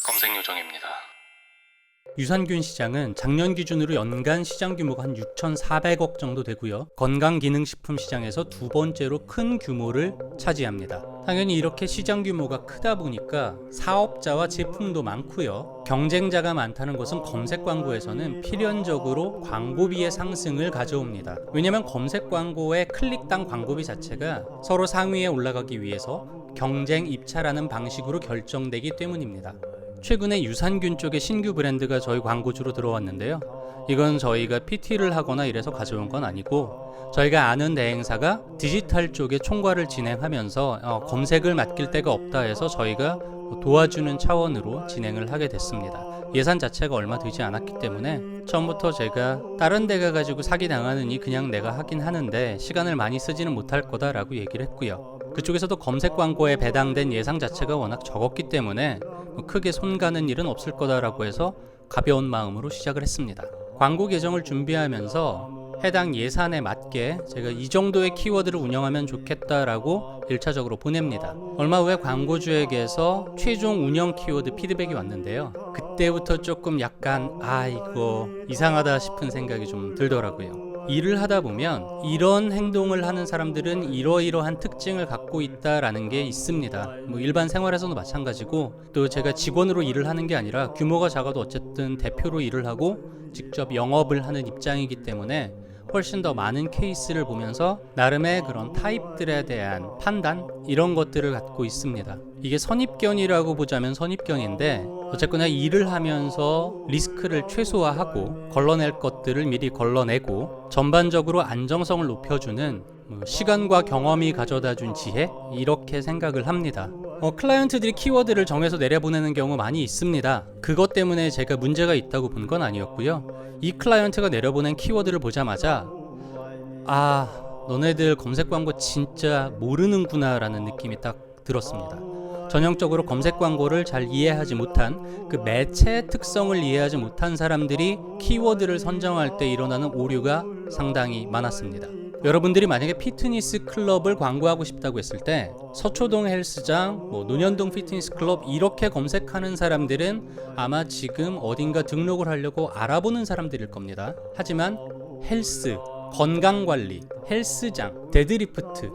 검색 요정입니다. 유산균 시장은 작년 기준으로 연간 시장 규모가 한 6,400억 정도 되고요. 건강기능식품 시장에서 두 번째로 큰 규모를 차지합니다. 당연히 이렇게 시장 규모가 크다 보니까 사업자와 제품도 많고요. 경쟁자가 많다는 것은 검색 광고에서는 필연적으로 광고비의 상승을 가져옵니다. 왜냐하면 검색 광고의 클릭당 광고비 자체가 서로 상위에 올라가기 위해서 경쟁 입찰하는 방식으로 결정되기 때문입니다. 최근에 유산균 쪽의 신규 브랜드가 저희 광고주로 들어왔는데요. 이건 저희가 PT를 하거나 이래서 가져온 건 아니고 저희가 아는 대행사가 디지털 쪽에 총괄을 진행하면서 검색을 맡길 데가 없다 해서 저희가 도와주는 차원으로 진행을 하게 됐습니다. 예산 자체가 얼마 되지 않았기 때문에 처음부터 제가 다른 데 가가지고 사기당하느니 그냥 내가 하긴 하는데 시간을 많이 쓰지는 못할 거다라고 얘기를 했고요. 그쪽에서도 검색 광고에 배당된 예상 자체가 워낙 적었기 때문에 크게 손가는 일은 없을 거다라고 해서 가벼운 마음으로 시작을 했습니다. 광고 계정을 준비하면서 해당 예산에 맞게 제가 이 정도의 키워드를 운영하면 좋겠다라고 1차적으로 보냅니다. 얼마 후에 광고주에게서 최종 운영 키워드 피드백이 왔는데요. 그때부터 조금 약간 이거 이상하다 싶은 생각이 좀 들더라고요. 일을 하다 보면 이런 행동을 하는 사람들은 이러이러한 특징을 갖고 있다라는 게 있습니다. 일반 생활에서도 마찬가지고 또 제가 직원으로 일을 하는 게 아니라 규모가 작아도 어쨌든 대표로 일을 하고 직접 영업을 하는 입장이기 때문에 훨씬 더 많은 케이스를 보면서 나름의 그런 타입들에 대한 판단 이런 것들을 갖고 있습니다. 이게 선입견이라고 보자면 선입견인데 어쨌거나 일을 하면서 리스크를 최소화하고 걸러낼 것들을 미리 걸러내고 전반적으로 안정성을 높여주는 시간과 경험이 가져다준 지혜 이렇게 생각을 합니다. 클라이언트들이 키워드를 정해서 내려보내는 경우 많이 있습니다. 그것 때문에 제가 문제가 있다고 본 건 아니었고요. 이 클라이언트가 내려보낸 키워드를 보자마자 너네들 검색 광고 진짜 모르는구나 라는 느낌이 딱 들었습니다. 전형적으로 검색 광고를 잘 이해하지 못한 그 매체 특성을 이해하지 못한 사람들이 키워드를 선정할 때 일어나는 오류가 상당히 많았습니다. 여러분들이 만약에 피트니스 클럽을 광고하고 싶다고 했을 때 서초동 헬스장, 논현동 피트니스 클럽 이렇게 검색하는 사람들은 아마 지금 어딘가 등록을 하려고 알아보는 사람들일 겁니다. 하지만 헬스, 건강관리, 헬스장, 데드리프트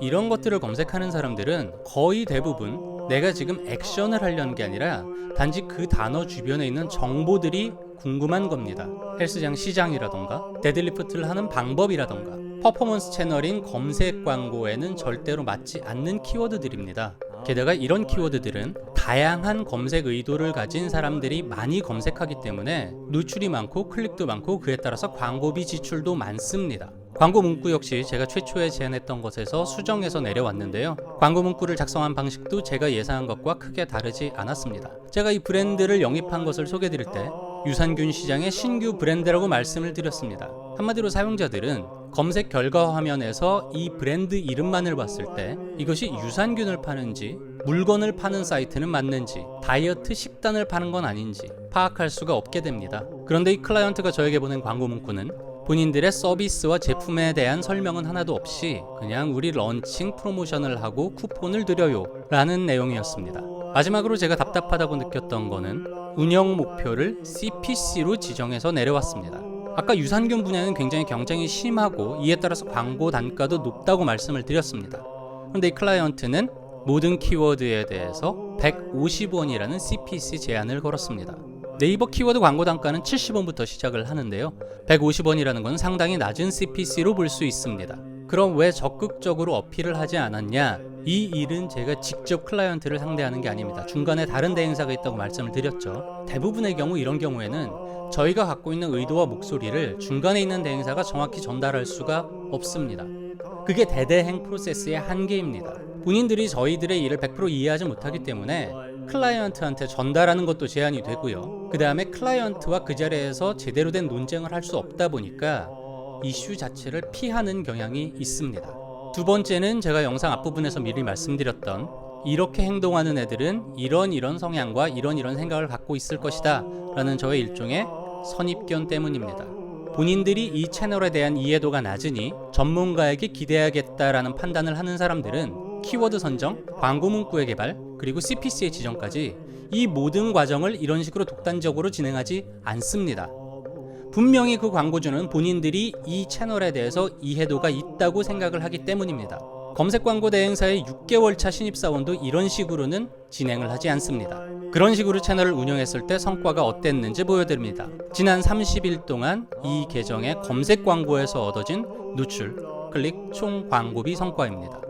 이런 것들을 검색하는 사람들은 거의 대부분 내가 지금 액션을 하려는 게 아니라 단지 그 단어 주변에 있는 정보들이 궁금한 겁니다. 헬스장 시장이라던가 데드리프트를 하는 방법이라던가 퍼포먼스 채널인 검색 광고에는 절대로 맞지 않는 키워드들입니다. 게다가 이런 키워드들은 다양한 검색 의도를 가진 사람들이 많이 검색하기 때문에 노출이 많고 클릭도 많고 그에 따라서 광고비 지출도 많습니다. 광고 문구 역시 제가 최초에 제안했던 것에서 수정해서 내려왔는데요. 광고 문구를 작성한 방식도 제가 예상한 것과 크게 다르지 않았습니다. 제가 이 브랜드를 영입한 것을 소개드릴 때 유산균 시장의 신규 브랜드라고 말씀을 드렸습니다. 한마디로 사용자들은 검색 결과 화면에서 이 브랜드 이름만을 봤을 때 이것이 유산균을 파는지 물건을 파는 사이트는 맞는지 다이어트 식단을 파는 건 아닌지 파악할 수가 없게 됩니다. 그런데 이 클라이언트가 저에게 보낸 광고 문구는 본인들의 서비스와 제품에 대한 설명은 하나도 없이 그냥 우리 런칭 프로모션을 하고 쿠폰을 드려요 라는 내용이었습니다. 마지막으로 제가 답답하다고 느꼈던 거는 운영 목표를 CPC로 지정해서 내려왔습니다. 아까 유산균 분야는 굉장히 경쟁이 심하고 이에 따라서 광고 단가도 높다고 말씀을 드렸습니다. 그런데 이 클라이언트는 모든 키워드에 대해서 150원이라는 CPC 제한을 걸었습니다. 네이버 키워드 광고 단가는 70원부터 시작을 하는데요. 150원이라는 건 상당히 낮은 CPC로 볼 수 있습니다. 그럼 왜 적극적으로 어필을 하지 않았냐? 이 일은 제가 직접 클라이언트를 상대하는 게 아닙니다. 중간에 다른 대행사가 있다고 말씀을 드렸죠. 대부분의 경우 이런 경우에는 저희가 갖고 있는 의도와 목소리를 중간에 있는 대행사가 정확히 전달할 수가 없습니다. 그게 대대행 프로세스의 한계입니다. 본인들이 저희들의 일을 100% 이해하지 못하기 때문에 클라이언트한테 전달하는 것도 제한이 되고요. 그 다음에 클라이언트와 그 자리에서 제대로 된 논쟁을 할 수 없다 보니까 이슈 자체를 피하는 경향이 있습니다. 두 번째는 제가 영상 앞부분에서 미리 말씀드렸던 이렇게 행동하는 애들은 이런 성향과 이런 생각을 갖고 있을 것이다 라는 저의 일종의 선입견 때문입니다. 본인들이 이 채널에 대한 이해도가 낮으니 전문가에게 기대하겠다라는 판단을 하는 사람들은 키워드 선정, 광고 문구의 개발, 그리고 CPC의 지정까지 이 모든 과정을 이런 식으로 독단적으로 진행하지 않습니다. 분명히 그 광고주는 본인들이 이 채널에 대해서 이해도가 있다고 생각을 하기 때문입니다. 검색 광고 대행사의 6개월차 신입사원도 이런 식으로는 진행을 하지 않습니다. 그런 식으로 채널을 운영했을 때 성과가 어땠는지 보여드립니다. 지난 30일 동안 이 계정의 검색 광고에서 얻어진 노출, 클릭, 총 광고비 성과입니다.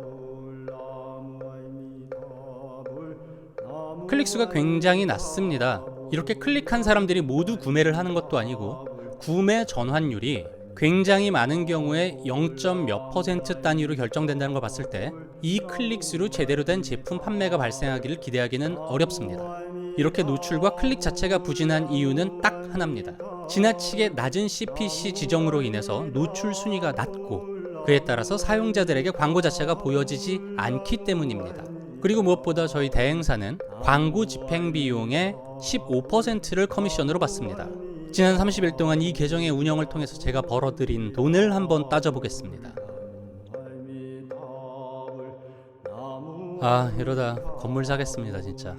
클릭수가 굉장히 낮습니다. 이렇게 클릭한 사람들이 모두 구매를 하는 것도 아니고 구매 전환율이 굉장히 많은 경우에 0몇 % 단위로 결정된다는 걸 봤을 때 이 클릭수로 제대로 된 제품 판매가 발생하기를 기대하기는 어렵습니다. 이렇게 노출과 클릭 자체가 부진한 이유는 딱 하나입니다. 지나치게 낮은 CPC 지정으로 인해서 노출 순위가 낮고 그에 따라서 사용자들에게 광고 자체가 보여지지 않기 때문입니다. 그리고 무엇보다 저희 대행사는 광고 집행 비용의 15%를 커미션으로 받습니다. 지난 30일 동안 이 계정의 운영을 통해서 제가 벌어들인 돈을 한번 따져보겠습니다. 이러다 건물 사겠습니다 진짜.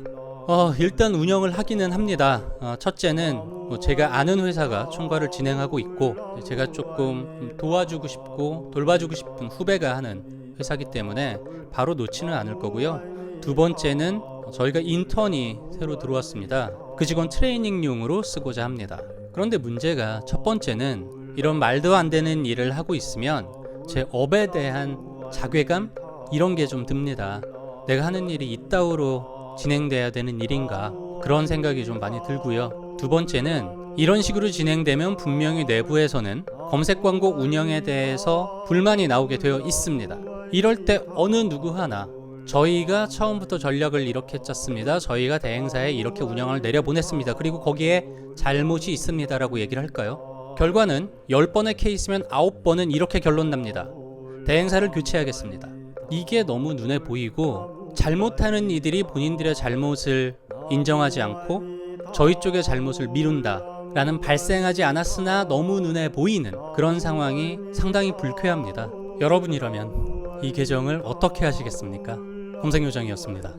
일단 운영을 하기는 합니다. 첫째는 제가 아는 회사가 총괄을 진행하고 있고 제가 조금 도와주고 싶고 돌봐주고 싶은 후배가 하는 회사이기 때문에 바로 놓지는 않을 거고요. 두 번째는 저희가 인턴이 새로 들어왔습니다. 그 직원 트레이닝용으로 쓰고자 합니다. 그런데 문제가 첫 번째는 이런 말도 안 되는 일을 하고 있으면 제 업에 대한 자괴감 이런 게 좀 듭니다. 내가 하는 일이 이따위로 진행돼야 되는 일인가 그런 생각이 좀 많이 들고요. 두 번째는 이런 식으로 진행되면 분명히 내부에서는 검색 광고 운영에 대해서 불만이 나오게 되어 있습니다. 이럴 때 어느 누구 하나 저희가 처음부터 전략을 이렇게 짰습니다. 저희가 대행사에 이렇게 운영을 내려보냈습니다. 그리고 거기에 잘못이 있습니다 라고 얘기를 할까요? 결과는 10번의 케이스면 9번은 이렇게 결론 납니다. 대행사를 교체하겠습니다. 이게 너무 눈에 보이고 잘못하는 이들이 본인들의 잘못을 인정하지 않고 저희 쪽의 잘못을 미룬다 라는 발생하지 않았으나 너무 눈에 보이는 그런 상황이 상당히 불쾌합니다. 여러분이라면 이 계정을 어떻게 하시겠습니까? 검색요정이었습니다.